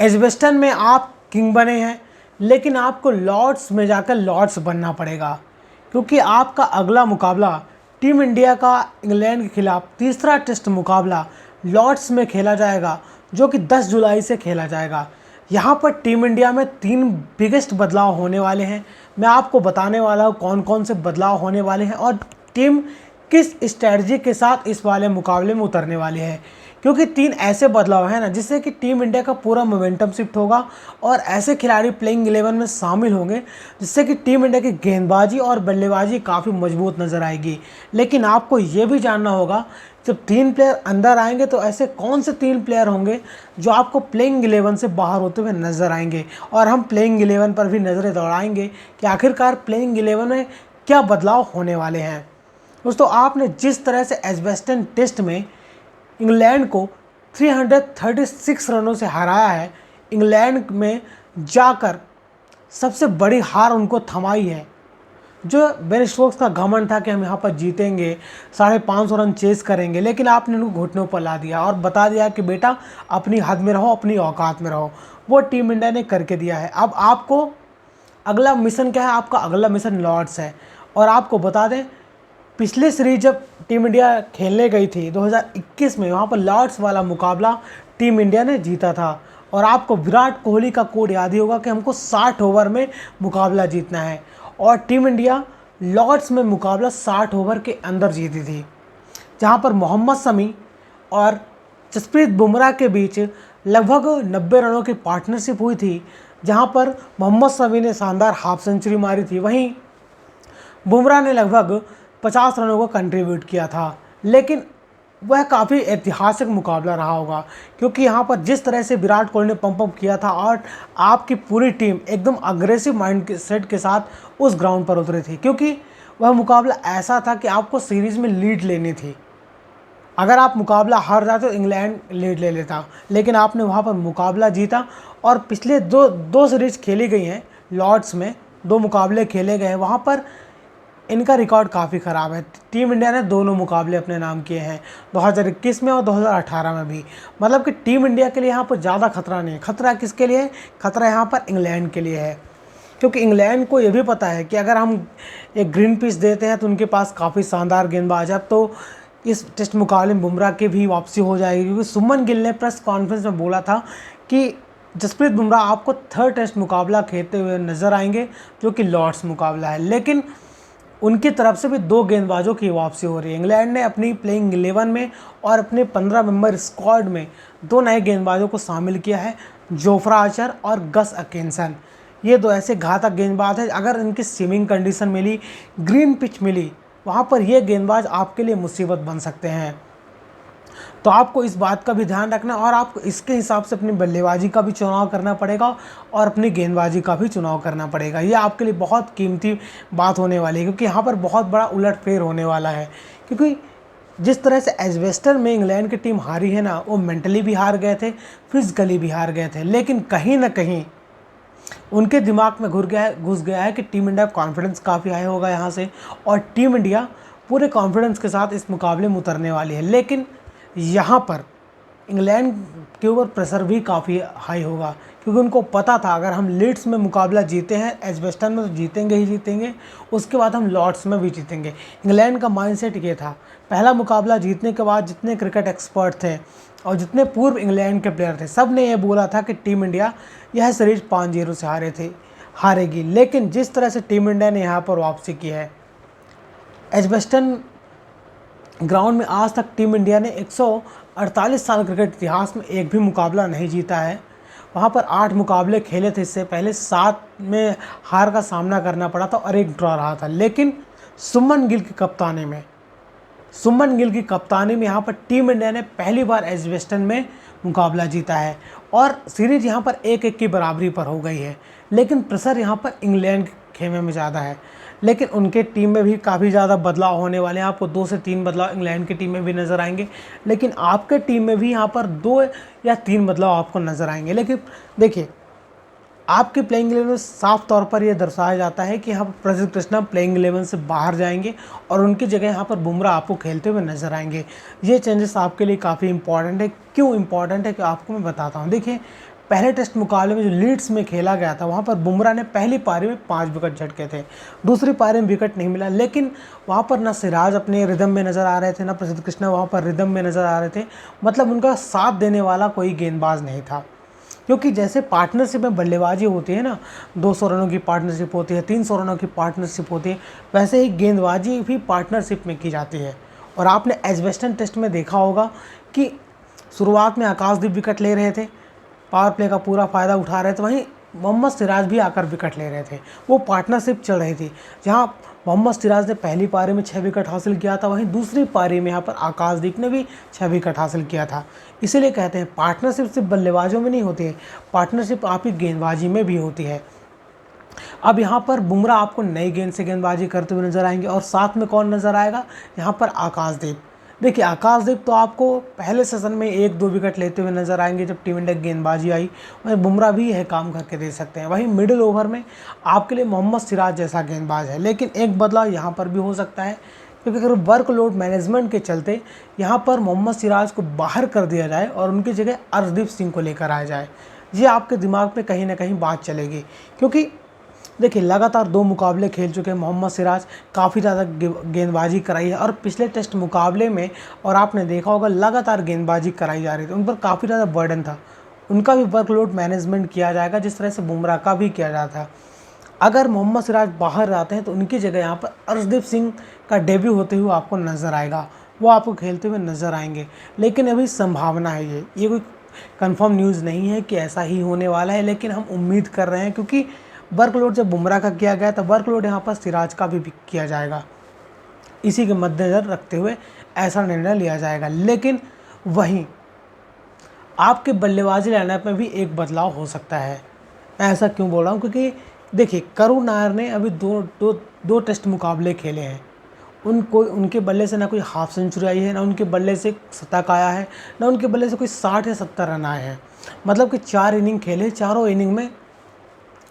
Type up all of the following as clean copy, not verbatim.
Edgbaston में आप king बने हैं, लेकिन आपको लॉर्ड्स में जाकर लॉर्ड्स बनना पड़ेगा, क्योंकि आपका अगला मुकाबला टीम इंडिया का इंग्लैंड के खिलाफ तीसरा टेस्ट मुकाबला लॉर्ड्स में खेला जाएगा, जो कि 10 जुलाई से खेला जाएगा। यहाँ पर टीम इंडिया में 3 बिगेस्ट बदलाव होने वाले हैं। मैं आपको बताने वाला हूँ कौन कौन से बदलाव होने वाले हैं और टीम किस स्ट्रैटेजी के साथ इस वाले मुकाबले में उतरने वाली है, क्योंकि 3 ऐसे बदलाव हैं ना जिससे कि टीम इंडिया का पूरा मोमेंटम शिफ्ट होगा और ऐसे खिलाड़ी प्लेइंग 11 में शामिल होंगे जिससे कि टीम इंडिया की गेंदबाजी और बल्लेबाजी काफ़ी मजबूत नज़र आएगी। लेकिन आपको ये भी जानना होगा, जब 3 प्लेयर अंदर आएंगे तो ऐसे कौन से 3 प्लेयर होंगे जो आपको प्लेइंग 11 से बाहर होते हुए नज़र आएंगे, और हम प्लेइंग 11 पर भी नज़रें दौड़ाएंगे कि आखिरकार प्लेइंग 11 में क्या बदलाव होने वाले हैं। दोस्तों, आपने जिस तरह से एजबेस्टन टेस्ट में इंग्लैंड को 336 रनों से हराया है, इंग्लैंड में जाकर सबसे बड़ी हार उनको थमाई है। जो बेन स्टोक्स का घमंड था कि हम यहाँ पर जीतेंगे, 550 रन चेस करेंगे, लेकिन आपने उनको घुटनों पर ला दिया और बता दिया कि बेटा अपनी हद में रहो, अपनी औकात में रहो। वो टीम इंडिया ने करके दिया है। अब आपको अगला मिशन क्या है? आपका अगला मिशन लॉर्ड्स है। और आपको बता दें, पिछली सीरीज जब टीम इंडिया खेलने गई थी 2021 में, वहाँ पर लॉर्ड्स वाला मुकाबला टीम इंडिया ने जीता था। और आपको विराट कोहली का कोड याद ही होगा कि हमको 60 ओवर में मुकाबला जीतना है, और टीम इंडिया लॉर्ड्स में मुकाबला 60 ओवर के अंदर जीती थी, जहाँ पर मोहम्मद शमी और जसप्रीत बुमराह के बीच लगभग 90 रनों की पार्टनरशिप हुई थी, जहाँ पर मोहम्मद शमी ने शानदार हाफ सेंचुरी मारी थी, वहीं बुमराह ने लगभग 50 रनों को कंट्रीब्यूट किया था। लेकिन वह काफ़ी ऐतिहासिक मुकाबला रहा होगा, क्योंकि यहाँ पर जिस तरह से विराट कोहली ने पंप अप किया था और आपकी पूरी टीम एकदम अग्रेसिव माइंड सेट के साथ उस ग्राउंड पर उतरी थी, क्योंकि वह मुकाबला ऐसा था कि आपको सीरीज़ में लीड लेनी थी। अगर आप मुकाबला हार जाते तो इंग्लैंड लीड ले लेता, लेकिन आपने वहाँ पर मुकाबला जीता। और पिछले दो सीरीज खेली गई हैं लॉर्ड्स में, 2 मुकाबले खेले गए हैं, वहाँ पर इनका रिकॉर्ड काफ़ी ख़राब है। टीम इंडिया ने दोनों मुकाबले अपने नाम किए हैं, 2021 में और 2018 में भी। मतलब कि टीम इंडिया के लिए यहाँ पर ज़्यादा खतरा नहीं है। खतरा किसके लिए है? खतरा यहाँ पर इंग्लैंड के लिए है, क्योंकि इंग्लैंड को ये भी पता है कि अगर हम एक ग्रीन पिच देते हैं तो उनके पास काफ़ी शानदार गेंदबाज है। अब तो इस टेस्ट मुकाबले में बुमराह की भी वापसी हो जाएगी, क्योंकि सुमन गिल ने प्रेस कॉन्फ्रेंस में बोला था कि जसप्रीत बुमराह आपको 3rd टेस्ट मुकाबला खेलते हुए नज़र आएंगे, जो कि लॉर्ड्स मुकाबला है। लेकिन उनकी तरफ से भी 2 गेंदबाजों की वापसी हो रही है। इंग्लैंड ने अपनी प्लेइंग 11 में और अपने 15 मेंबर स्क्वाड में 2 नए गेंदबाजों को शामिल किया है, जोफ्रा आर्चर और गस एकिंसन। ये 2 ऐसे घातक गेंदबाज हैं, अगर इनकी स्विमिंग कंडीशन मिली, ग्रीन पिच मिली, वहाँ पर ये गेंदबाज आपके लिए मुसीबत बन सकते हैं। तो आपको इस बात का भी ध्यान रखना, और आपको इसके हिसाब से अपनी बल्लेबाजी का भी चुनाव करना पड़ेगा और अपनी गेंदबाजी का भी चुनाव करना पड़ेगा। ये आपके लिए बहुत कीमती बात होने वाली है, क्योंकि यहाँ पर बहुत बड़ा उलटफेर होने वाला है। क्योंकि जिस तरह से एजबेस्टन में इंग्लैंड की टीम हारी है ना, वो मेंटली भी हार गए थे, फिजिकली भी हार गए थे, लेकिन कहीं ना कहीं उनके दिमाग में घुस गया है कि टीम इंडिया का कॉन्फिडेंस काफ़ी हाई होगा यहाँ से, और टीम इंडिया पूरे कॉन्फिडेंस के साथ इस मुकाबले में उतरने वाली है। लेकिन यहाँ पर इंग्लैंड के ऊपर प्रेशर भी काफ़ी हाई होगा, क्योंकि उनको पता था अगर हम लीड्स में मुकाबला जीते हैं एजबेस्टन में तो जीतेंगे ही जीतेंगे, उसके बाद हम लॉर्ड्स में भी जीतेंगे। इंग्लैंड का माइंडसेट ये था। पहला मुकाबला जीतने के बाद जितने क्रिकेट एक्सपर्ट थे और जितने पूर्व इंग्लैंड के प्लेयर थे, सब ने ये बोला था कि टीम इंडिया यह सीरीज 5-0 से हारेगी। लेकिन जिस तरह से टीम इंडिया ने यहाँ पर वापसी की है, एजबेस्टन ग्राउंड में आज तक टीम इंडिया ने 148 साल क्रिकेट इतिहास में एक भी मुकाबला नहीं जीता है। वहाँ पर 8 मुकाबले खेले थे, इससे पहले 7 में हार का सामना करना पड़ा था और 1 ड्रॉ रहा था। लेकिन सुमन गिल की कप्तानी में यहाँ पर टीम इंडिया ने पहली बार एजबेस्टन में मुकाबला जीता है, और सीरीज यहाँ पर 1-1 की बराबरी पर हो गई है। लेकिन प्रेशर यहाँ पर इंग्लैंड के खेमे में ज़्यादा है, लेकिन उनके टीम में भी काफ़ी ज़्यादा बदलाव होने वाले हैं। आपको 2 से 3 बदलाव इंग्लैंड की टीम में भी नज़र आएंगे, लेकिन आपके टीम में भी यहाँ पर 2 या 3 बदलाव आपको नज़र आएंगे। लेकिन देखिए, आपके प्लेइंग 11 में साफ तौर पर यह दर्शाया जाता है कि यहाँ पर प्रसिद्ध कृष्णा प्लेइंग 11 से बाहर जाएंगे और उनकी जगह यहाँ पर बुमराह आपको खेलते हुए नजर आएंगे। ये चेंजेस आपके लिए काफ़ी इंपॉर्टेंट है। क्यों इंपॉर्टेंट है कि आपको मैं बताता हूँ। देखिए, पहले टेस्ट मुकाबले में जो लीड्स में खेला गया था वहाँ पर बुमराह ने पहली पारी में 5 विकेट झटके थे, दूसरी पारी में विकेट नहीं मिला, लेकिन वहाँ पर ना सिराज अपने रिदम में नज़र आ रहे थे, ना प्रसिद्ध कृष्णा वहाँ पर रिदम में नज़र आ रहे थे। मतलब उनका साथ देने वाला कोई गेंदबाज नहीं था, क्योंकि जैसे पार्टनरशिप में बल्लेबाजी होती है ना, 200 रनों की पार्टनरशिप होती है, 300 रनों की पार्टनरशिप होती है, वैसे ही गेंदबाजी भी पार्टनरशिप में की जाती है। और आपने एजबेस्टन टेस्ट में देखा होगा कि शुरुआत में आकाशदीप विकेट ले रहे थे, पावर प्ले का पूरा फ़ायदा उठा रहे थे, वहीं मोहम्मद सिराज भी आकर विकेट ले रहे थे, वो पार्टनरशिप चल रही थी। जहां मोहम्मद सिराज ने पहली पारी में 6 विकेट हासिल किया था, वहीं दूसरी पारी में यहाँ पर आकाशदीप ने भी 6 विकेट हासिल किया था। इसीलिए कहते हैं पार्टनरशिप सिर्फ बल्लेबाजों में नहीं होती है, पार्टनरशिप आपकी गेंदबाजी में भी होती है। अब यहाँ पर बुमराह आपको नई गेंद से गेंदबाजी करते हुए नजर आएंगे, और साथ में कौन नज़र आएगा, यहाँ पर आकाशदीप। देखिए आकाशदीप तो आपको पहले सेशन में 1-2 विकेट लेते हुए नजर आएंगे जब टीम इंडिया गेंदबाजी आई, वहीं बुमराह भी यह काम करके दे सकते हैं। वहीं मिडिल ओवर में आपके लिए मोहम्मद सिराज जैसा गेंदबाज है, लेकिन एक बदलाव यहाँ पर भी हो सकता है, क्योंकि अगर वर्कलोड मैनेजमेंट के चलते यहाँ पर मोहम्मद सिराज को बाहर कर दिया जाए और उनकी जगह अर्शदीप सिंह को लेकर आया जाए, ये आपके दिमाग में कहीं ना कहीं बात चलेगी। क्योंकि देखिए लगातार 2 मुकाबले खेल चुके हैं मोहम्मद सिराज, काफ़ी ज़्यादा गेंदबाजी कराई है, और पिछले टेस्ट मुकाबले में और आपने देखा होगा लगातार गेंदबाजी कराई जा रही थी, उन पर काफ़ी ज़्यादा बर्डन था। उनका भी वर्कलोड मैनेजमेंट किया जाएगा जिस तरह से बुमराह का भी किया जाता है। अगर मोहम्मद सिराज बाहर रहते हैं तो उनकी जगह यहाँ पर अर्शदीप सिंह का डेब्यू होते हुए आपको नज़र आएगा, वो आपको खेलते हुए नज़र आएंगे। लेकिन अभी संभावना है, ये कोई कंफर्म न्यूज़ नहीं है कि ऐसा ही होने वाला है, लेकिन हम उम्मीद कर रहे हैं, क्योंकि वर्कलोड जब बुमराह का किया गया तो वर्कलोड यहाँ पर सिराज का भी किया जाएगा। इसी के मद्देनज़र रखते हुए ऐसा निर्णय लिया जाएगा। लेकिन वहीं आपके बल्लेबाजी लाइनअप में भी एक बदलाव हो सकता है। मैं ऐसा क्यों बोल रहा हूँ, क्योंकि देखिए करुण नायर ने अभी दो टेस्ट मुकाबले खेले हैं, उनके बल्ले से ना कोई हाफ सेंचुरी आई है, ना उनके बल्ले से शतक आया है, ना उनके बल्ले से कोई 60 या 70 रन आए हैं। मतलब कि 4 इनिंग खेले, चारों इनिंग में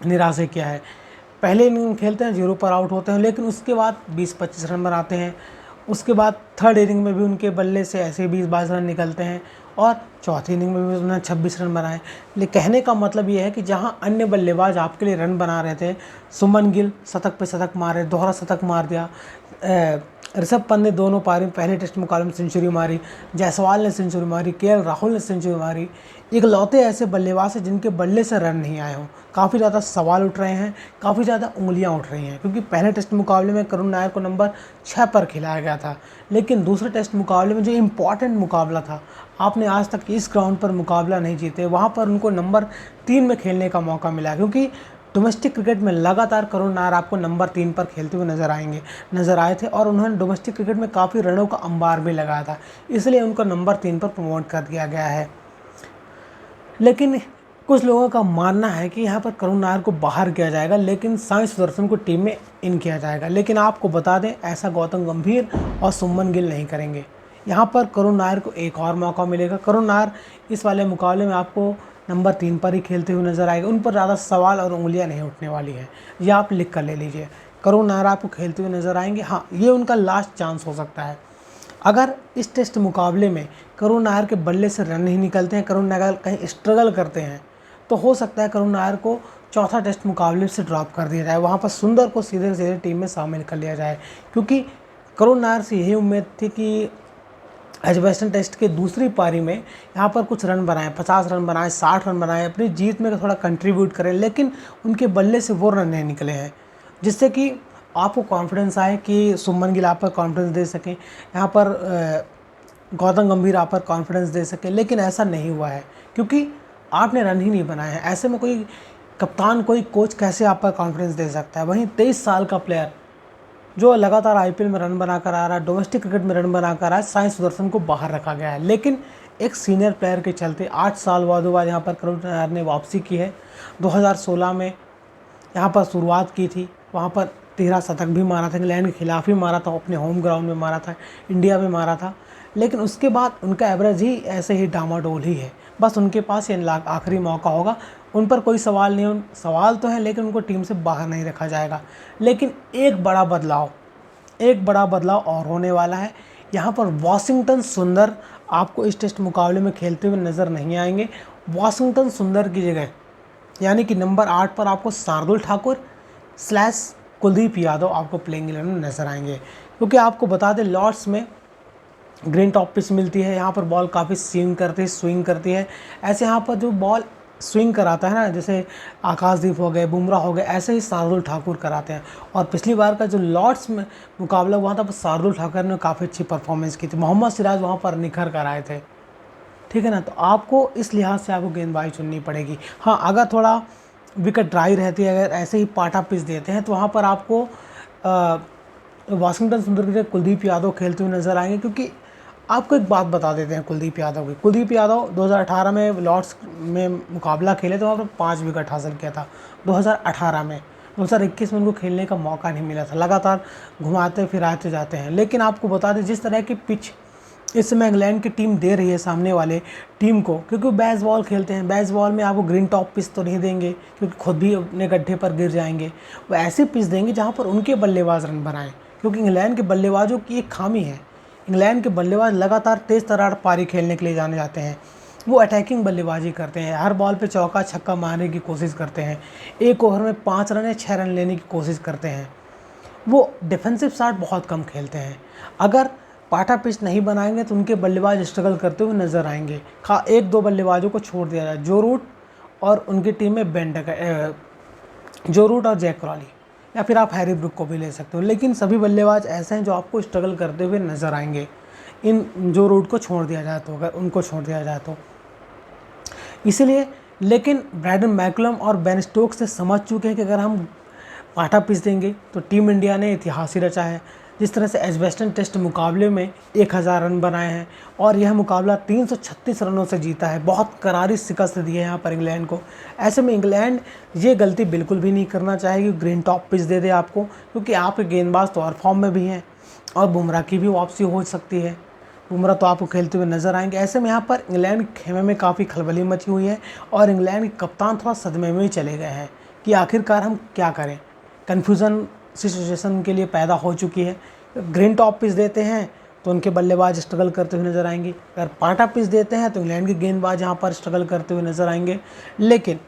निराश किया है। पहले इनिंग खेलते हैं 0 पर आउट होते हैं, लेकिन उसके बाद 20-25 रन बनाते हैं। उसके बाद थर्ड इनिंग में भी उनके बल्ले से ऐसे 20-22 रन निकलते हैं, और चौथी इनिंग में भी उन्होंने 26 रन बनाए। लेकिन कहने का मतलब ये है कि जहां अन्य बल्लेबाज आपके लिए रन बना रहे थे, सुमन गिल शतक पे शतक मारे, दोहरा शतक मार दिया, ऋषभ पंत ने दोनों पारी में पहले टेस्ट मुकाबले में सेंचुरी मारी, जायसवाल ने सेंचुरी मारी, केएल राहुल ने सेंचुरी मारी, इकलौते ऐसे बल्लेबाज हैं जिनके बल्ले से रन नहीं आए हों। काफ़ी ज़्यादा सवाल उठ रहे हैं, काफ़ी ज़्यादा उंगलियां उठ रही हैं, क्योंकि पहले टेस्ट मुकाबले में करुण नायर को नंबर 6 पर खिलाया गया था, लेकिन दूसरे टेस्ट मुकाबले में जो इम्पॉर्टेंट मुकाबला था, आपने आज तक इस ग्राउंड पर मुकाबला नहीं जीते, वहाँ पर उनको नंबर 3 में खेलने का मौका मिला। क्योंकि डोमेस्टिक क्रिकेट में लगातार करुण नायर आपको नंबर 3 पर खेलते हुए नज़र आए थे, और उन्होंने डोमेस्टिक क्रिकेट में काफ़ी रनों का अंबार भी लगाया था, इसलिए उनको नंबर 3 पर प्रमोट कर दिया गया है। लेकिन कुछ लोगों का मानना है कि यहाँ पर करुण नायर को बाहर किया जाएगा, लेकिन साई सुदर्शन को टीम में इन किया जाएगा। लेकिन आपको बता दें, ऐसा गौतम गंभीर और सुमन गिल नहीं करेंगे। यहाँ पर करुण नायर को एक और मौका मिलेगा। करुण नायर इस वाले मुकाबले में आपको नंबर 3 पर ही खेलते हुए नजर आएगा, उन पर ज़्यादा सवाल और उंगलियां नहीं उठने वाली है, ये आप लिख कर ले लीजिए। करुण नायर आपको खेलते हुए नजर आएंगे। हाँ, ये उनका लास्ट चांस हो सकता है। अगर इस टेस्ट मुकाबले में करुण नायर के बल्ले से रन नहीं निकलते हैं, करुण नायर कहीं स्ट्रगल करते हैं, तो हो सकता है करुण नायर को चौथा टेस्ट मुकाबले से ड्रॉप कर दिया जाए, वहाँ पर सुंदर को सीधे सीधे टीम में शामिल कर लिया जाए। क्योंकि करुण नायर से यही उम्मीद थी कि एजबेस्टन टेस्ट के दूसरी पारी में यहाँ पर कुछ रन बनाए, 50 रन बनाए, 60 रन बनाए, अपनी जीत में थोड़ा कंट्रीब्यूट करें, लेकिन उनके बल्ले से वो रन नहीं निकले हैं, जिससे कि आपको कॉन्फिडेंस आए कि सुमन गिल आप पर कॉन्फिडेंस दे सकें, यहाँ पर गौतम गंभीर आप पर कॉन्फिडेंस दे सकें, लेकिन ऐसा नहीं हुआ है, क्योंकि आपने रन ही नहीं बनाए हैं। ऐसे में कोई कप्तान, कोई कोच कैसे आप पर कॉन्फिडेंस दे सकता है। वहीं 23 साल का प्लेयर जो लगातार आईपीएल में रन बनाकर आ रहा है, डोमेस्टिक क्रिकेट में रन बनाकर आ रहा है, साई सुदर्शन को बाहर रखा गया है। लेकिन एक सीनियर प्लेयर के चलते 8 साल बाद यहाँ पर करुण नायर ने वापसी की है। 2016 में यहाँ पर शुरुआत की थी, वहाँ पर 13 शतक भी मारा था, इंग्लैंड के खिलाफ ही मारा था, अपने होम ग्राउंड में मारा था, इंडिया में मारा था। लेकिन उसके बाद उनका एवरेज ही ऐसे ही डामाडोल ही है। बस उनके पास ये आखिरी मौका होगा, उन पर कोई सवाल नहीं, सवाल तो है, लेकिन उनको टीम से बाहर नहीं रखा जाएगा। लेकिन एक बड़ा बदलाव और होने वाला है। यहाँ पर वाशिंगटन सुंदर आपको इस टेस्ट मुकाबले में खेलते हुए नज़र नहीं आएंगे। वाशिंगटन सुंदर की जगह यानी कि नंबर 8 पर आपको शार्दुल ठाकुर स्लैश कुलदीप यादव आपको प्लेइंग 11 में नजर आएंगे। क्योंकि आपको बता दें लॉर्ड्स में ग्रीन टॉप पिच मिलती है, यहाँ पर बॉल काफ़ी स्विंग करती है। ऐसे यहाँ पर जो बॉल स्विंग कराता है ना, जैसे आकाशदीप हो गए, बुमराह हो गए, ऐसे ही शार्दुल ठाकुर कराते हैं। और पिछली बार का जो लॉर्ड्स में मुकाबला हुआ था, शार्दुल ठाकुर ने काफ़ी अच्छी परफॉर्मेंस की थी, मोहम्मद सिराज वहाँ पर निखर कर आए थे। ठीक है ना, तो आपको इस लिहाज से आपको गेंदबाजी चुननी पड़ेगी। हाँ, अगर थोड़ा विकेट ड्राई रहती है, अगर ऐसे ही पाटा पिच देते हैं, तो वहाँ पर आपको वाशिंगटन सुंदर की जगह कुलदीप यादव खेलते हुए नजर आएंगे। क्योंकि आपको एक बात बता देते हैं कुलदीप यादव की। कुलदीप यादव 2018 में लॉर्ड्स में मुकाबला खेले तो वहाँ पर 5 विकेट हासिल किया था 2018 में। 2021 में उनको खेलने का मौका नहीं मिला था, लगातार घुमाते फिराते जाते हैं। लेकिन आपको बता दें जिस तरह की पिच इस समय इंग्लैंड की टीम दे रही है सामने वाले टीम को, क्योंकि बेस बॉल खेलते हैं, बेस बॉल में आपको ग्रीन टॉप पिच तो नहीं देंगे क्योंकि खुद भी अपने गड्ढे पर गिर जाएंगे। वो ऐसी पिच देंगे जहाँ पर उनके बल्लेबाज रन बनाएं। क्योंकि इंग्लैंड के बल्लेबाजों की एक खामी है, इंग्लैंड के बल्लेबाज लगातार तेज़ तर्रार पारी खेलने के लिए जाने जाते हैं। वो अटैकिंग बल्लेबाजी करते हैं, हर बॉल पे चौका छक्का मारने की कोशिश करते हैं, एक ओवर में 5 रन या 6 रन लेने की कोशिश करते हैं। वो डिफेंसिव शॉट बहुत कम खेलते हैं। अगर पाटा पिच नहीं बनाएंगे तो उनके बल्लेबाज स्ट्रगल करते हुए नजर आएंगे। एक दो बल्लेबाजों को छोड़ दिया जाए, जो रूट और उनकी टीम में जो रूट और जैक क्रॉली, या फिर आप हैरी ब्रुक को भी ले सकते हो। लेकिन सभी बल्लेबाज ऐसे हैं जो आपको स्ट्रगल करते हुए नजर आएंगे इन जो रूट को छोड़ दिया जाए तो, अगर उनको छोड़ दिया जाए तो। इसीलिए लेकिन ब्रैडन मैकुलम और बेन स्टोक्स से समझ चुके हैं कि अगर हम पाटा पिच देंगे तो टीम इंडिया ने इतिहास ही रचा है। जिस तरह से एजबेस्टन टेस्ट मुकाबले में 1000 रन बनाए हैं और यह मुकाबला 336 रनों से जीता है, बहुत करारी शिकस्त दी है यहाँ पर इंग्लैंड को। ऐसे में इंग्लैंड ये गलती बिल्कुल भी नहीं करना चाहेगी ग्रीन टॉप पिच दे दे आपको, क्योंकि आपके गेंदबाज तो और फॉर्म में भी हैं और बुमराह की भी वापसी हो सकती है। बुमराह तो आपको खेलते हुए नजर आएंगे। ऐसे में यहाँ पर इंग्लैंड के खेमे में काफ़ी खलबली मची हुई है और इंग्लैंड के कप्तान थोड़ा सदमे में ही चले गए हैं कि आखिरकार हम क्या करें। कन्फ्यूज़न सिचुएशन के लिए पैदा हो चुकी है। ग्रीन टॉप पिच देते हैं तो उनके बल्लेबाज स्ट्रगल करते हुए नजर आएंगे, अगर पाटा पिच देते हैं तो इंग्लैंड के गेंदबाज यहाँ पर स्ट्रगल करते हुए नजर आएंगे। लेकिन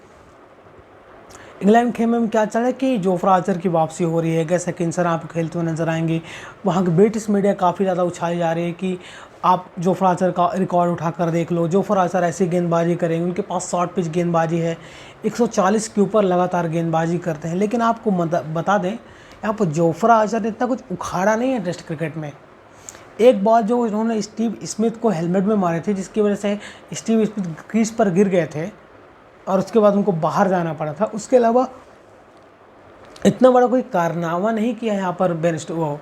इंग्लैंड खेमे में क्या चल रहा है कि जोफ्रा आर्चर की वापसी हो रही है, गैस अकिंसन आप खेलते हुए नजर आएंगे। वहाँ की ब्रिटिश मीडिया काफ़ी ज़्यादा उछाली जा रही है कि आप जोफ्रा आर्चर का रिकॉर्ड उठाकर देख लो, जोफ्रा आर्चर ऐसी गेंदबाजी करेंगे, उनके पास शॉर्ट पिच गेंदबाजी है, 140 के ऊपर लगातार गेंदबाजी करते हैं। लेकिन आपको बता दें यहाँ पर जोफ्रा आर्चर ने इतना कुछ उखाड़ा नहीं है टेस्ट क्रिकेट में। एक बॉल जो उन्होंने स्टीव स्मिथ को हेलमेट में मारे थे, जिसकी वजह से स्टीव स्मिथ क्रीज पर गिर गए थे और उसके बाद उनको बाहर जाना पड़ा था, उसके अलावा इतना बड़ा कोई कारनामा नहीं किया यहाँ पर वो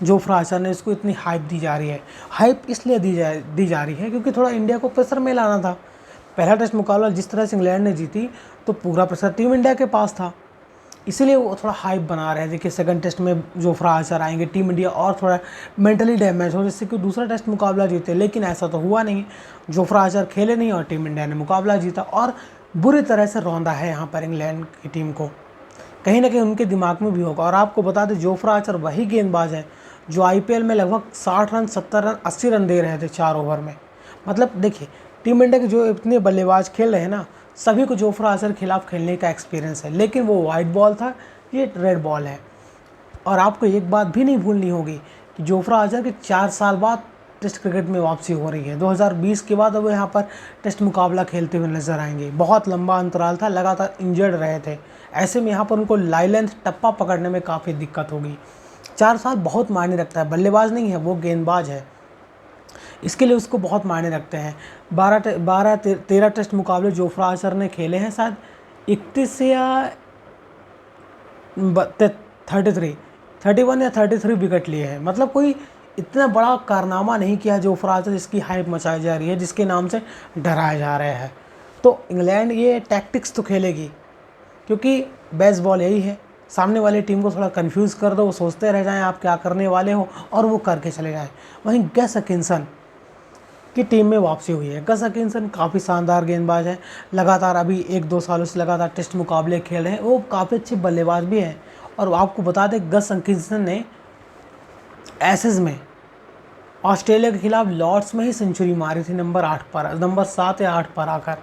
जोफ्रा आर्चर ने। इसको इतनी हाइप दी जा रही है, हाइप इसलिए दी जा रही है क्योंकि थोड़ा इंडिया को प्रेशर में लाना था। पहला टेस्ट मुकाबला जिस तरह से इंग्लैंड ने जीती तो पूरा प्रेशर टीम इंडिया के पास था, इसीलिए वो थोड़ा हाइप बना रहे थे कि सेकंड टेस्ट में जोफ्रा आर्चर आएंगे, टीम इंडिया और थोड़ा मेंटली डैमेज हो जिससे कि दूसरा टेस्ट मुकाबला जीते। लेकिन ऐसा तो हुआ नहीं, जोफ्रा आर्चर खेले नहीं और टीम इंडिया ने मुकाबला जीता और बुरी तरह से रौंदा है यहाँ पर इंग्लैंड की टीम को। कहीं ना कहीं उनके दिमाग में भी होगा। और आपको बता दें जोफ्रा आर्चर वही गेंदबाज है जो IPL में लगभग 60 रन 70 रन 80 रन दे रहे थे 4 ओवर में। मतलब देखिए टीम इंडिया के जो इतने बल्लेबाज खेल रहे हैं ना, सभी को जोफ्रा आर्चर के खिलाफ खेलने का एक्सपीरियंस है। लेकिन वो वाइट बॉल था, ये रेड बॉल है। और आपको एक बात भी नहीं भूलनी होगी कि जोफ्रा आर्चर के 4 साल बाद टेस्ट क्रिकेट में वापसी हो रही है। 2020 के बाद अब वो यहाँ पर टेस्ट मुकाबला खेलते हुए नजर आएंगे। बहुत लंबा अंतराल था, लगातार इंजर्ड रहे थे। ऐसे में यहाँ पर उनको लाई लेंथ टप्पा पकड़ने में काफ़ी दिक्कत होगी। 4 साल बहुत मायने रखता है, बल्लेबाज नहीं है वो गेंदबाज है, इसके लिए उसको बहुत मायने रखते हैं। 13 टेस्ट मुकाबले जोफ्रा आर्चर ने खेले हैं, शायद 31 या 31 या 33 विकेट लिए हैं। मतलब कोई इतना बड़ा कारनामा नहीं किया जोफ्रा आर्चर जिसकी हाइप मचाई जा रही है, जिसके नाम से डराया जा रहा है। तो इंग्लैंड ये टैक्टिक्स तो खेलेगी क्योंकि बेस बॉल यही है, सामने वाली टीम को थोड़ा कंफ्यूज कर दो, वो सोचते रह जाएं आप क्या करने वाले हो और वो करके चले जाएं। वहीं गैस अकिंसन की टीम में वापसी हुई है। गस अकिंसन काफ़ी शानदार गेंदबाज है, लगातार अभी 1-2 सालों से लगातार टेस्ट मुकाबले खेल रहे हैं, वो काफ़ी अच्छे बल्लेबाज भी हैं। और आपको बता दें गस अकिंसन ने एसेज में ऑस्ट्रेलिया के खिलाफ लॉर्ड्स में ही सेंचुरी मारी थी, नंबर 7 या 8 पर आकर।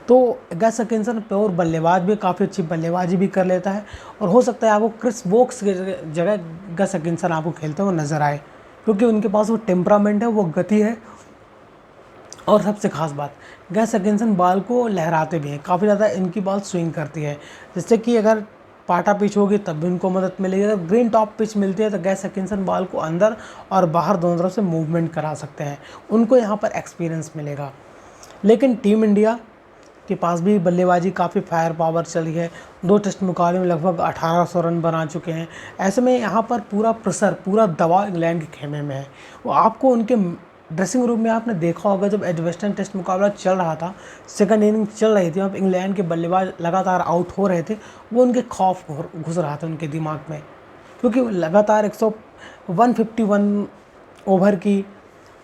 तो गैस हकिंसन प्योर बल्लेबाज भी, काफ़ी अच्छी बल्लेबाजी भी कर लेता है, और हो सकता है आपको क्रिस वोक्स की जगह गैस हकिंसन आपको खेलते हुए नज़र आए, क्योंकि उनके पास वो टेम्परामेंट है, वो गति है, और सबसे खास बात, गैस हकिंसन बॉल को लहराते भी हैं, काफ़ी ज़्यादा इनकी बॉल स्विंग करती है, जिससे कि अगर पाटा पिच होगी तब भी उनको मदद मिलेगी। अगर ग्रीन टॉप पिच मिलती है तो गैस हकिंसन बॉल को अंदर और बाहर दोनों तरफ से मूवमेंट करा सकते हैं, उनको यहाँ पर एक्सपीरियंस मिलेगा। लेकिन टीम इंडिया के पास भी बल्लेबाजी काफ़ी फायर पावर चली है, 2 टेस्ट मुकाबले में लगभग 1800 रन बना चुके हैं। ऐसे में यहाँ पर पूरा प्रेशर, पूरा दबाव इंग्लैंड के खेमे में है। वो आपको उनके ड्रेसिंग रूम में आपने देखा होगा, जब एजबेस्टन टेस्ट मुकाबला चल रहा था, सेकंड इनिंग चल रही थी, अब इंग्लैंड के बल्लेबाज लगातार आउट हो रहे थे, वो उनके खौफ घुस रहा था उनके दिमाग में, क्योंकि लगातार 151 ओवर की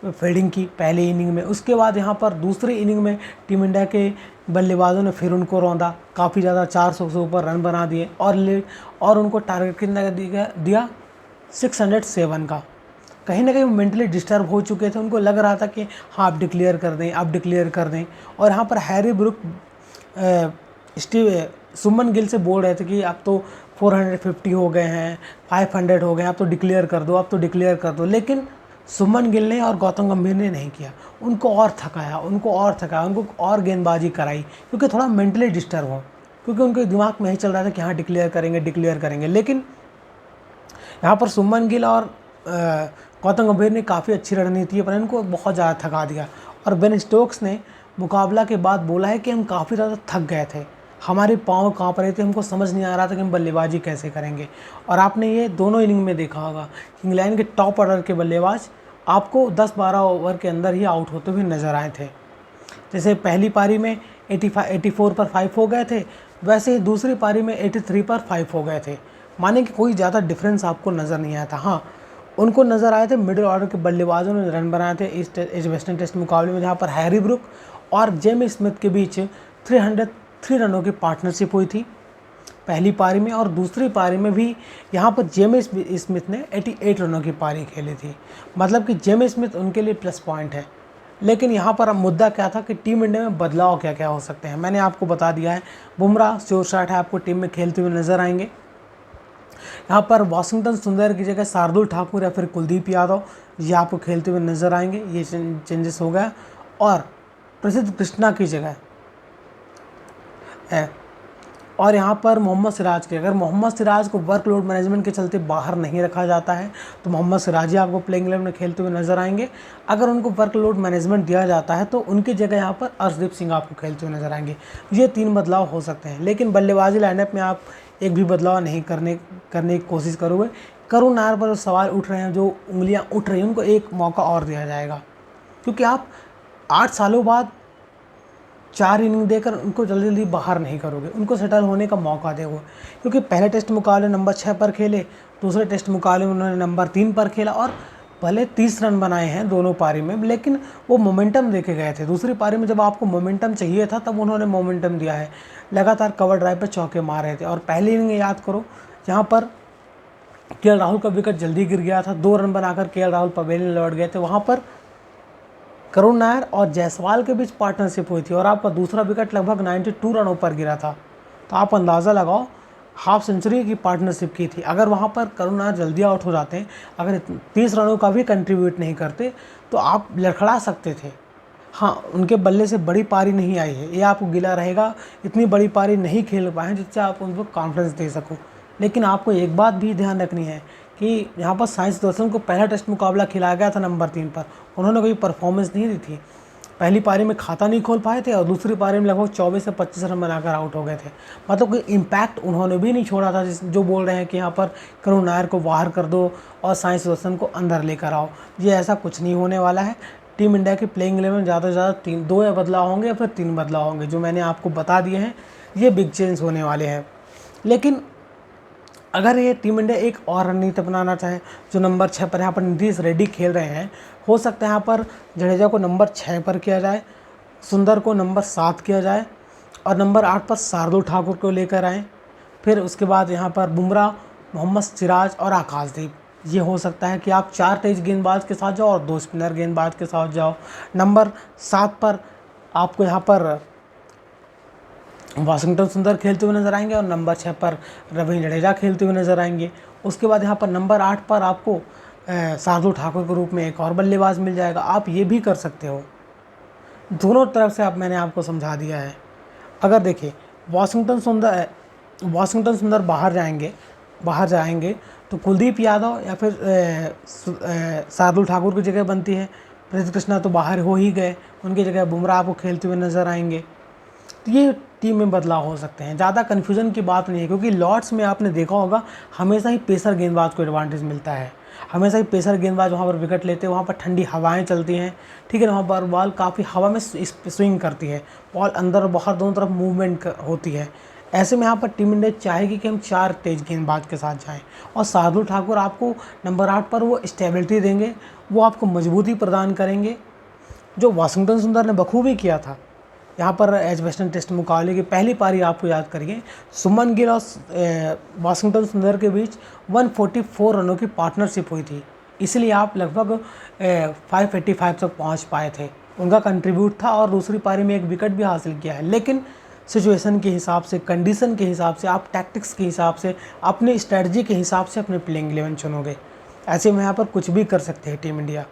फील्डिंग की पहले इनिंग में। उसके बाद यहाँ पर दूसरी इनिंग में टीम इंडिया के बल्लेबाजों ने फिर उनको रौंदा, काफ़ी ज़्यादा 400 से ऊपर रन बना दिए, और उनको टारगेट कितना दिया 607 का। कहीं ना कहीं वो मेंटली डिस्टर्ब हो चुके थे, उनको लग रहा था कि हाँ आप डिक्लेयर कर दें, आप डिक्लेयर कर दें। और यहाँ पर हैरी ब्रुक सुमन गिल से बोल रहे थे कि अब तो 450 हो गए हैं, 500 हो गए हैं, अब तो डिक्लेयर कर दो, अब तो डिक्लेयर कर दो। लेकिन सुमन गिल ने और गौतम गंभीर ने नहीं किया, उनको और थकाया, उनको और गेंदबाजी कराई, क्योंकि थोड़ा मेंटली डिस्टर्ब हो, क्योंकि उनके दिमाग में ही चल रहा था कि हाँ डिक्लेयर करेंगे। लेकिन यहाँ पर सुमन गिल और गौतम गंभीर ने काफ़ी अच्छी रणनीति पर इनको बहुत ज़्यादा थका दिया। और बेन स्टोक्स ने मुकाबला के बाद बोला है कि हम काफ़ी ज़्यादा थक गए थे, हमारे पाँव काँप रहे थे, हमको समझ नहीं आ रहा था कि हम बल्लेबाजी कैसे करेंगे। और आपने ये दोनों इनिंग में देखा होगा कि इंग्लैंड के टॉप ऑर्डर के बल्लेबाज आपको 10-12 ओवर के अंदर ही आउट होते हुए नज़र आए थे। जैसे पहली पारी में 84 पर 5 हो गए थे, वैसे ही दूसरी पारी में 83 पर 5 हो गए थे। माने कि कोई ज़्यादा डिफरेंस आपको नज़र नहीं आया था। हाँ, उनको नज़र आए थे मिडिल ऑर्डर के बल्लेबाजों ने रन बनाए थे इस एजबेस्टन टेस्ट मुकाबले में, जहाँ पर हैरी ब्रुक और जेमी स्मिथ के बीच 303 रनों की पार्टनरशिप हुई थी पहली पारी में, और दूसरी पारी में भी यहाँ पर जेमी स्मिथ ने 88 रनों की पारी खेली थी। मतलब कि जेमी स्मिथ उनके लिए प्लस पॉइंट है। लेकिन यहाँ पर मुद्दा क्या था कि टीम इंडिया में बदलाव क्या क्या हो सकते हैं, मैंने आपको बता दिया है। बुमराह श्योर शॉट है, आपको टीम में खेलते हुए नजर आएंगे। यहाँ पर वाशिंगटन सुंदर की जगह शार्दुल ठाकुर या फिर कुलदीप यादव ये आपको खेलते हुए नजर आएंगे, ये चेंजेस हो गया। और प्रसिद्ध कृष्णा की जगह है, और यहाँ पर मोहम्मद सिराज के, अगर मोहम्मद सिराज को वर्कलोड मैनेजमेंट के चलते बाहर नहीं रखा जाता है तो मोहम्मद सिराज ही आपको प्लेइंग 11 में खेलते हुए नजर आएंगे। अगर उनको वर्कलोड मैनेजमेंट दिया जाता है तो उनकी जगह यहाँ पर अर्शदीप सिंह आपको खेलते हुए नजर आएंगे। ये 3 बदलाव हो सकते हैं। लेकिन बल्लेबाजी लाइनअप में आप एक भी बदलाव नहीं करने की कोशिश करोगे। करुण नायर पर जो सवाल उठ रहे हैं, जो उंगलियाँ उठ रही हैं, उनको एक मौका और दिया जाएगा, क्योंकि आप 8 सालों बाद 4 इनिंग देकर उनको जल्दी जल्दी बाहर नहीं करोगे, उनको सेटल होने का मौका दोगे। क्योंकि पहले टेस्ट मुकाबले नंबर 6 पर खेले, दूसरे टेस्ट मुकाबले में उन्होंने नंबर 3 पर खेला, और भले 30 रन बनाए हैं दोनों पारी में, लेकिन वो मोमेंटम देके गए थे। दूसरी पारी में जब आपको मोमेंटम चाहिए था तब उन्होंने मोमेंटम दिया है, लगातार कवर ड्राइव पर चौके मार रहे थे। और पहली इनिंग याद करो, जहाँ पर केएल राहुल का विकेट जल्दी गिर गया था, 2 रन बनाकर केएल राहुल पवेलियन लौट गए थे, वहाँ पर करुण नायर और जायसवाल के बीच पार्टनरशिप हुई थी और आपका दूसरा विकेट लगभग 92 रनों पर गिरा था। तो आप अंदाज़ा लगाओ, हाफ सेंचुरी की पार्टनरशिप की थी। अगर वहाँ पर करुण नायर जल्दी आउट हो जाते हैं, अगर 30 रनों का भी कंट्रीब्यूट नहीं करते, तो आप लड़खड़ा सकते थे। हाँ, उनके बल्ले से बड़ी पारी नहीं आई है, ये आपको गिला रहेगा, इतनी बड़ी पारी नहीं खेल पाए जिससे आप उनको कॉन्फिडेंस दे सको। लेकिन आपको एक बात भी ध्यान रखनी है कि यहाँ पर साई सुदर्शन को पहला टेस्ट मुकाबला खिलाया गया था नंबर 3 पर, उन्होंने कोई परफॉर्मेंस नहीं दी थी। पहली पारी में खाता नहीं खोल पाए थे और दूसरी पारी में लगभग 24 से 25 रन बनाकर आउट हो गए थे। मतलब कोई इम्पैक्ट उन्होंने भी नहीं छोड़ा था, जो बोल रहे हैं कि यहाँ पर करुण नायर को बाहर कर दो और साई सुदर्शन को अंदर लेकर आओ। ये ऐसा कुछ नहीं होने वाला है। टीम इंडिया की प्लेइंग 11 में ज़्यादा से ज़्यादा 2 बदलाव होंगे या फिर 3 बदलाव होंगे, जो मैंने आपको बता दिए हैं। ये बिग चेंज होने वाले हैं। लेकिन अगर ये टीम इंडिया एक और रणनीति अपनाना चाहे, जो नंबर 6 पर यहाँ पर नीतीश रेड्डी खेल रहे हैं, हो सकता है यहाँ पर जडेजा को नंबर 6 पर किया जाए, सुंदर को नंबर 7 किया जाए और नंबर 8 पर शार्दुल ठाकुर को लेकर आएँ। फिर उसके बाद यहाँ पर बुमराह, मोहम्मद सिराज और आकाशदीप। ये हो सकता है कि आप 4 तेज गेंदबाज के साथ जाओ और 2 स्पिनर गेंदबाज के साथ जाओ। नंबर 7 पर आपको यहाँ पर वाशिंगटन सुंदर खेलते हुए नजर आएंगे और नंबर 6 पर रवींद्र जडेजा खेलते हुए नजर आएंगे। उसके बाद यहाँ पर नंबर 8 पर आपको शार्दुल ठाकुर के रूप में एक और बल्लेबाज मिल जाएगा। आप ये भी कर सकते हो, दोनों तरफ से मैंने आपको समझा दिया है। अगर देखिए वाशिंगटन सुंदर बाहर जाएंगे तो कुलदीप यादव या फिर शार्दुल ठाकुर की जगह बनती है। प्रसिद्ध कृष्णा तो बाहर हो ही गए, उनकी जगह बुमराह आपको खेलते हुए नजर आएंगे। तो ये टीम में बदलाव हो सकते हैं, ज़्यादा कन्फ्यूजन की बात नहीं है, क्योंकि लॉर्ड्स में आपने देखा होगा हमेशा ही पेसर गेंदबाज को एडवांटेज मिलता है। हमेशा ही पेसर गेंदबाज वहाँ पर विकेट लेते हैं, वहाँ पर ठंडी हवाएं चलती हैं, ठीक है ना, वहाँ पर बॉल काफ़ी हवा में स्विंग करती है, बॉल अंदर और बाहर दोनों तरफ मूवमेंट होती है। ऐसे में यहाँ पर टीम इंडिया चाहेगी कि हम 4 तेज गेंदबाज के साथ जाएं, और शार्दुल ठाकुर आपको नंबर 8 पर वो स्टेबिलिटी देंगे, वो आपको मजबूती प्रदान करेंगे, जो वाशिंगटन सुंदर ने बखूबी किया था। यहाँ पर एजबेस्टन टेस्ट मुकाबले की पहली पारी आपको याद करिए, सुमन गिल और वाशिंगटन सुंदर के बीच 144 रनों की पार्टनरशिप हुई थी, इसलिए आप लगभग 585 तक पहुँच पाए थे, उनका कंट्रीब्यूट था, और दूसरी पारी में एक विकेट भी हासिल किया है। लेकिन सिचुएशन के हिसाब से, कंडीशन के हिसाब से, आप टैक्टिक्स के हिसाब से, अपनी स्ट्रेटजी के हिसाब से अपने प्लेइंग 11 चुनोगे। ऐसे में यहाँ पर कुछ भी कर सकते हैं टीम इंडिया,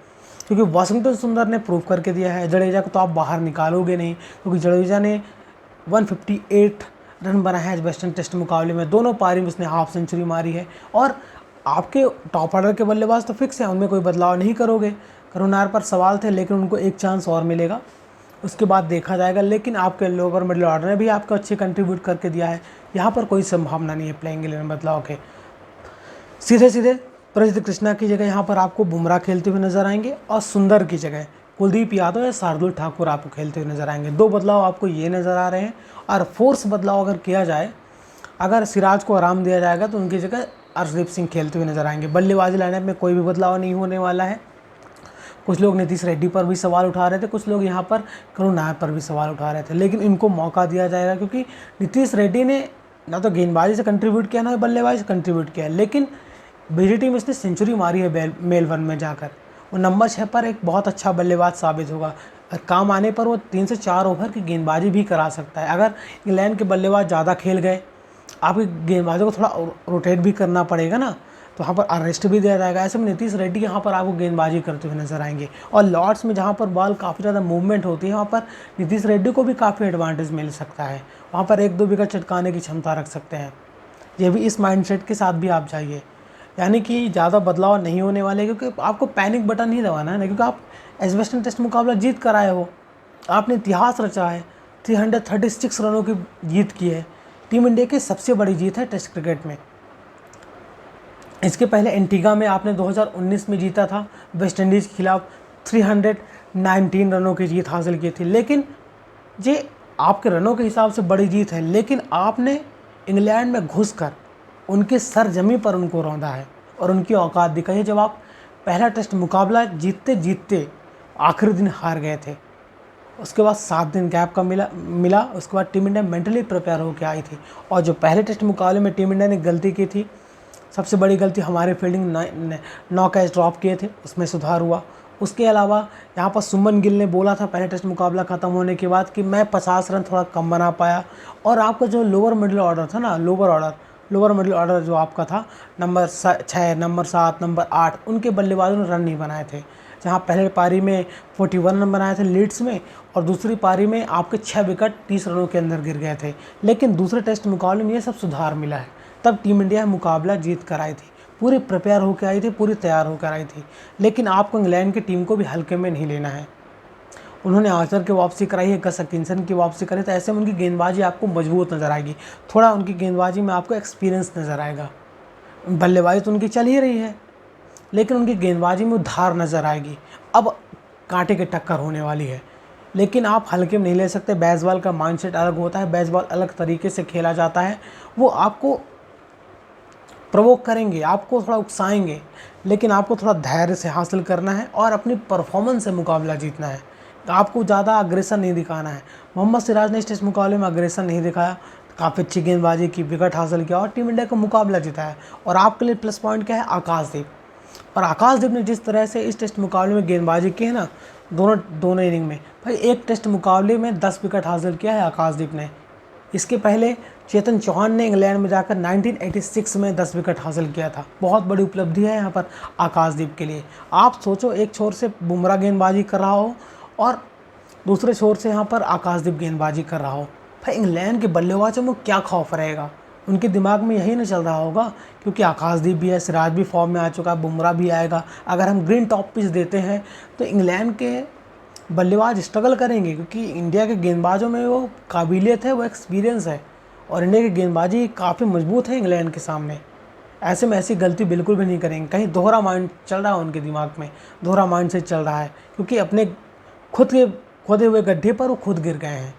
क्योंकि वाशिंगटन सुंदर ने प्रूव करके दिया है। जडेजा को तो आप बाहर निकालोगे नहीं, क्योंकि जडेजा ने 158 रन बनाए हैं एजबेस्टन टेस्ट मुकाबले में, दोनों पारी में उसने हाफ सेंचुरी मारी है। और आपके टॉप ऑर्डर के बल्लेबाज तो फिक्स हैं, उनमें कोई बदलाव नहीं करोगे। करुणार पर सवाल थे, लेकिन उनको एक चांस और मिलेगा, उसके बाद देखा जाएगा। लेकिन आपके लोअर मिडिल ऑर्डर ने भी आपको अच्छे कंट्रीब्यूट करके दिया है, यहाँ पर कोई संभावना नहीं है प्लेइंग 11 बदलाव के। सीधे प्रसिद्ध कृष्णा की जगह यहाँ पर आपको बुमराह खेलते हुए नजर आएंगे, और सुंदर की जगह कुलदीप यादव या शार्दुल ठाकुर आपको खेलते हुए नजर आएंगे। 2 बदलाव आपको ये नज़र आ रहे हैं। और फोर्स बदलाव अगर किया जाए, अगर सिराज को आराम दिया जाएगा तो उनकी जगह अर्शदीप सिंह खेलते हुए नजर आएंगे। बल्लेबाजी लाइनअप में कोई भी बदलाव नहीं होने वाला है। कुछ लोग नीतीश रेड्डी पर भी सवाल उठा रहे थे, कुछ लोग यहाँ पर करुण नायर पर भी सवाल उठा रहे थे, लेकिन इनको मौका दिया जाएगा, क्योंकि नीतीश रेड्डी ने ना तो गेंदबाजी से कंट्रीब्यूट किया, ना बल्लेबाजी से कंट्रीब्यूट किया, लेकिन बीजीटी में इसने सेंचुरी मारी है मेलबर्न में जाकर। वो नंबर 6 पर एक बहुत अच्छा बल्लेबाज साबित होगा, और काम आने पर वो 3 से 4 ओवर की गेंदबाजी भी करा सकता है। अगर इंग्लैंड के बल्लेबाज ज़्यादा खेल गए, आपके गेंदबाजों को थोड़ा रोटेट भी करना पड़ेगा ना, तो वहाँ पर अरेस्ट भी दिया जाएगा। ऐसे में नीतीश रेड्डी यहाँ पर आपको गेंदबाजी करते हुए नजर आएंगे। और लॉर्ड्स में जहाँ पर बॉल काफ़ी ज़्यादा मूवमेंट होती है, वहाँ पर नीतीश रेड्डी को भी काफ़ी एडवांटेज मिल सकता है, वहाँ पर 1-2 विकेट चटकाने की क्षमता रख सकते हैं। ये भी इस माइंडसेट के साथ भी आप जाइए, यानी कि ज़्यादा बदलाव नहीं होने वाले, क्योंकि आपको पैनिक बटन नहीं दबाना है ना, क्योंकि आप एजबेस्टन टेस्ट मुकाबला जीत कर आए हो, आपने इतिहास रचा है, 336 रनों की जीत की है, टीम इंडिया की सबसे बड़ी जीत है टेस्ट क्रिकेट में। इसके पहले एंटीगा में आपने 2019 में जीता था वेस्ट इंडीज़ के खिलाफ, 319 रनों की जीत हासिल की थी। लेकिन ये आपके रनों के हिसाब से बड़ी जीत है, लेकिन आपने इंग्लैंड में घुसकर उनके सरजमी पर उनको रौंदा है और उनकी औकात दिखाई है। जब आप पहला टेस्ट मुकाबला जीतते जीतते आखिरी दिन हार गए थे, उसके बाद 7 दिन गैप का मिला, उसके बाद टीम इंडिया मेंटली प्रिपेयर होकर आई थी। और जो पहले टेस्ट मुकाबले में टीम इंडिया ने गलती की थी, सबसे बड़ी गलती हमारे फील्डिंग 9 कैच ड्रॉप किए थे, उसमें सुधार हुआ। उसके अलावा यहाँ पर सुमन गिल ने बोला था पहले टेस्ट मुकाबला ख़त्म होने के बाद कि मैं 50 रन थोड़ा कम बना पाया। और आपका जो लोअर मिडिल ऑर्डर था ना, लोअर मिडिल ऑर्डर जो आपका था, नंबर 6, नंबर 7, नंबर 8, उनके बल्लेबाजों ने रन नहीं बनाए थे। जहाँ पहले पारी में 41 रन बनाए थे लीड्स में, और दूसरी पारी में आपके 6 विकेट 30 रनों के अंदर गिर गए थे। लेकिन दूसरे टेस्ट मुकाबले में ये सब सुधार मिला है, तब टीम इंडिया मुकाबला जीत कर आई थी, पूरी प्रिपेयर होकर आई थी, पूरी तैयार होकर आई थी। लेकिन आपको इंग्लैंड की टीम को भी हल्के में नहीं लेना है। उन्होंने आर्चर की वापसी कराई है, गस हकिंसन की वापसी करी, तो ऐसे में उनकी गेंदबाजी आपको मजबूत नज़र आएगी। थोड़ा उनकी गेंदबाजी में आपको एक्सपीरियंस नज़र आएगा। बल्लेबाजी तो उनकी चल ही रही है, लेकिन उनकी गेंदबाजी में धार नज़र आएगी। अब कांटे की टक्कर होने वाली है, लेकिन आप हल्के में नहीं ले सकते। बेसबॉल का माइंडसेट अलग होता है, बेसबॉल अलग तरीके से खेला जाता है। वो आपको प्रोवोक करेंगे, आपको थोड़ा उकसाएंगे, लेकिन आपको थोड़ा धैर्य से हासिल करना है और अपनी परफॉर्मेंस से मुकाबला जीतना है। आपको ज़्यादा अग्रेसन नहीं दिखाना है। मोहम्मद सिराज ने इस टेस्ट मुकाबले में अग्रेसन नहीं दिखाया, काफ़ी अच्छी गेंदबाजी की, विकेट हासिल किया और टीम इंडिया का मुकाबला जीता है। और आपके लिए प्लस पॉइंट क्या है? आकाशदीप। और आकाशदीप ने जिस तरह से इस टेस्ट मुकाबले में गेंदबाजी की है ना, दोनों इनिंग में, भाई एक टेस्ट मुकाबले में 10 विकेट हासिल किया है आकाशदीप ने। इसके पहले चेतन चौहान ने इंग्लैंड में जाकर 1986 में 10 विकेट हासिल किया था। बहुत बड़ी उपलब्धि है यहाँ पर आकाशदीप के लिए। आप सोचो, एक छोर से बुमराह गेंदबाजी कर रहा हो और दूसरे छोर से यहाँ पर आकाशदीप गेंदबाजी कर रहा हो। भाई इंग्लैंड के बल्लेबाजों में क्या खौफ रहेगा, उनके दिमाग में यही नहीं चल रहा होगा, क्योंकि आकाशदीप भी है, सिराज भी फॉर्म में आ चुका है, बुमराह भी आएगा। अगर हम ग्रीन टॉप पिच देते हैं तो इंग्लैंड के बल्लेबाज स्ट्रगल करेंगे, क्योंकि इंडिया के गेंदबाजों में वो काबिलियत है, वो एक्सपीरियंस है, और इंडिया की गेंदबाजी काफ़ी मजबूत है इंग्लैंड के सामने। ऐसे में ऐसी गलती बिल्कुल भी नहीं करेंगे। कहीं दोहरा माइंड चल रहा है उनके दिमाग में, दोहरा माइंड से चल रहा है, क्योंकि अपने खुद के खोदे हुए गड्ढे पर वो खुद गिर गए हैं।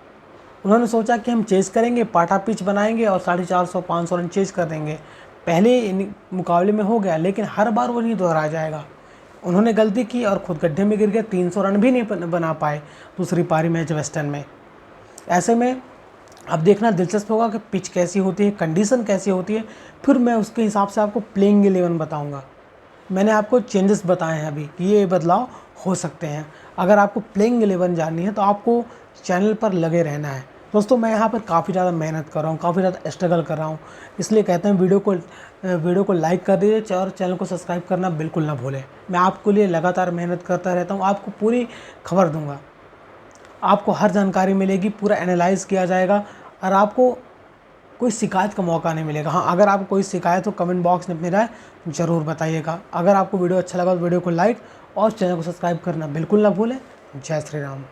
उन्होंने सोचा कि हम चेज़ करेंगे, पाटा पिच बनाएंगे और 450-500 रन चेज़ कर देंगे। पहले मुकाबले में हो गया, लेकिन हर बार वो नहीं दोहराया जाएगा। उन्होंने गलती की और खुद गड्ढे में गिर गए, 300 रन भी नहीं बना पाए दूसरी पारी मैच वेस्टर्न में। ऐसे में अब देखना दिलचस्प होगा कि पिच कैसी होती है, कंडीशन कैसी होती है, फिर मैं उसके हिसाब से आपको प्लेइंग 11 बताऊँगा। मैंने आपको चेंजेस बताए हैं अभी कि ये बदलाव हो सकते हैं। अगर आपको प्लेइंग 11 जाननी है तो आपको चैनल पर लगे रहना है। दोस्तों, मैं यहाँ पर काफ़ी ज़्यादा मेहनत कर रहा हूँ, काफ़ी ज़्यादा स्ट्रगल कर रहा हूँ, इसलिए कहते हैं वीडियो को लाइक कर दीजिए और चैनल को सब्सक्राइब करना बिल्कुल ना भूलें। मैं आपके लिए लगातार मेहनत करता रहता हूँ, आपको पूरी खबर दूँगा, आपको हर जानकारी मिलेगी, पूरा एनालाइज़ किया जाएगा और आपको कोई शिकायत का मौका नहीं मिलेगा। हाँ, अगर आपको कोई शिकायत हो कमेंट बॉक्स में अपनी राय ज़रूर बताइएगा। अगर आपको वीडियो अच्छा लगा तो वीडियो को लाइक और चैनल को सब्सक्राइब करना बिल्कुल ना भूलें। जय श्री राम।